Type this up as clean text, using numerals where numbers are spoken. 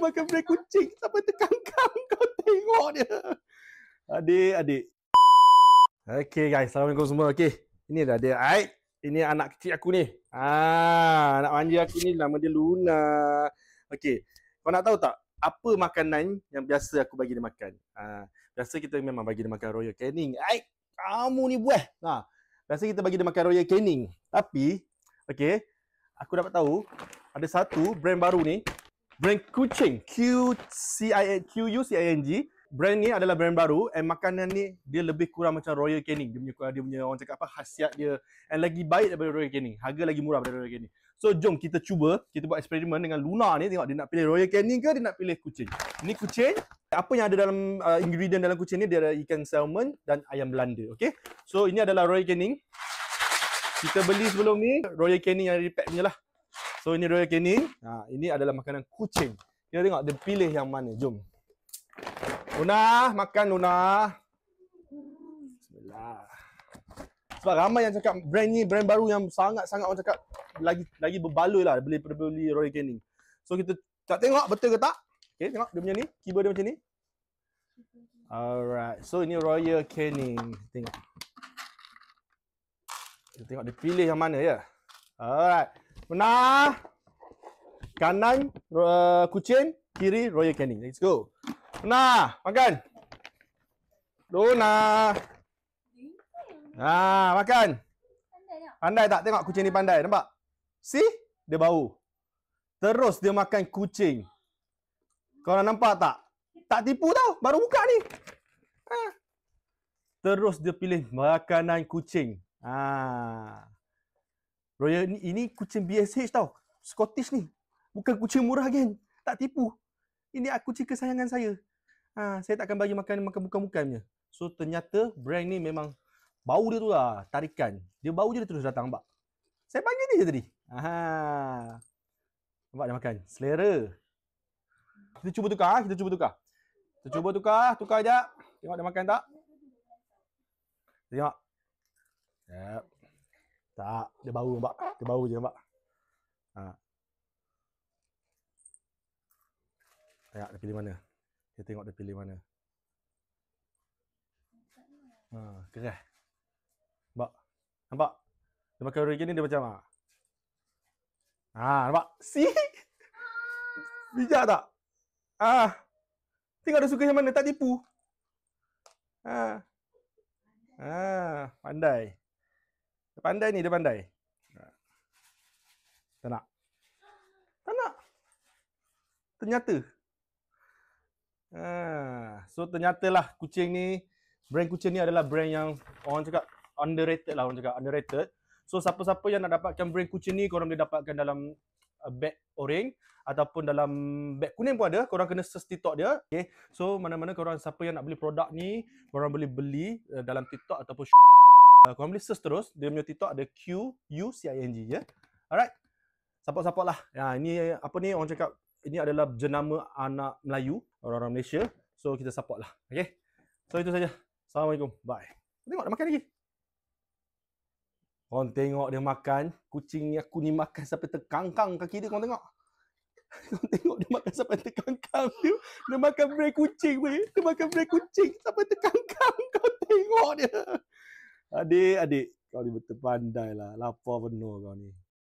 makan brand kucing sampai terkangkang. Kau tengok dia. Adik. Okay guys, Assalamualaikum semua. Okay, ini dah dia. Ini anak kecil aku ni. Anak manja aku ni nama dia Luna. Okay, kau nak tahu tak apa makanan yang biasa aku bagi dia makan? Biasa kita memang bagi dia makan Royal Canin. Kamu ni buah. Biasa kita bagi dia makan Royal Canin. Tapi, okay, aku dapat tahu ada satu brand baru ni, brand kucing, QUCING. Brand ni adalah brand baru and makanan ni dia lebih kurang macam Royal Canin. Dia punya orang cakap apa, khasiat dia and lagi baik daripada Royal Canin. Harga lagi murah daripada Royal Canin. So jom kita cuba, kita buat eksperimen dengan Luna ni, tengok dia nak pilih Royal Canin ke dia nak pilih kucing. Ini kucing. Apa yang ada dalam ingredient dalam kucing ni, dia ada ikan salmon dan ayam Belanda. Okay, so ini adalah Royal Canin. Kita beli sebelum ni Royal Canin yang repack punya lah. So ini Royal Canin. Ini adalah makanan kucing. Kita tengok dia pilih yang mana. Jom Luna, makan Luna. Bismillah. Sebab ramai yang cakap brand ni brand baru yang sangat-sangat orang cakap lagi berbaloi lah beli Royal Canin. So kita tengok betul ke tak. Okay, tengok dia punya ni, keyboard dia macam ni. Alright, so ini Royal Canin. Tengok. Kita tengok dia pilih yang mana ya. Alright. Luna. Kanan kucing, kiri Royal Canin. Let's go. Luna, makan. Luna. Makan. Pandai tak? Tengok kucing ni pandai. Nampak? See? Dia bau. Terus dia makan kucing. Korang nampak tak? Tak tipu tau. Baru buka ni. Terus dia pilih makanan kucing. Royal ini kucing BSH tau. Scottish ni. Bukan kucing murah geng. Tak tipu. Ini kucing kesayangan saya. Saya tak akan bagi makan bukan-bukannya. So ternyata brand ni memang bau dia tu lah, tarikan. Dia bau je dia terus datang, nampak? Saya panggil dia tadi. Nampak dia makan. Selera. Kita cuba tukar. Kita cuba tukar sekejap. Tengok dia makan tak? Tengok. Yep. Tak, dia bau nampak. Dia bau je nampak. Tengok dia pilih mana. Kita tengok dia pilih mana. Keras. Nampak? Dia makan Royal Canin dia macam nampak? See? Bijak tak? Tengok dia suka yang mana, tak tipu. Pandai. Pandai ni, dia pandai. Tak nak. Ternyata. So ternyatalah kucing ni, brand kucing ni adalah brand yang orang cakap underrated lah, So siapa-siapa yang nak dapatkan brand kucing ni, korang boleh dapatkan dalam beg oranye ataupun dalam beg kuning pun ada. Korang kena search TikTok dia. Okay. So mana-mana korang siapa yang nak beli produk ni, korang boleh beli dalam TikTok ataupun korang boleh search terus. Dia punya TikTok ada QUCING ya. Alright. Support lah. Ini apa ni orang cakap, ini adalah jenama anak Melayu, orang-orang Malaysia. So kita support lah. Okay. So itu saja. Assalamualaikum. Bye. Tengok dia makan lagi. Korang tengok dia makan. Kucing ni aku ni makan sampai terkangkang kaki dia. Korang tengok. Korang tengok dia makan sampai terkangkang. Dia makan brand kucing. Dia makan brand kucing sampai terkangkang. Kau tengok dia. Adik. Kau ni betul pandai lah. Lapar penuh kau ni.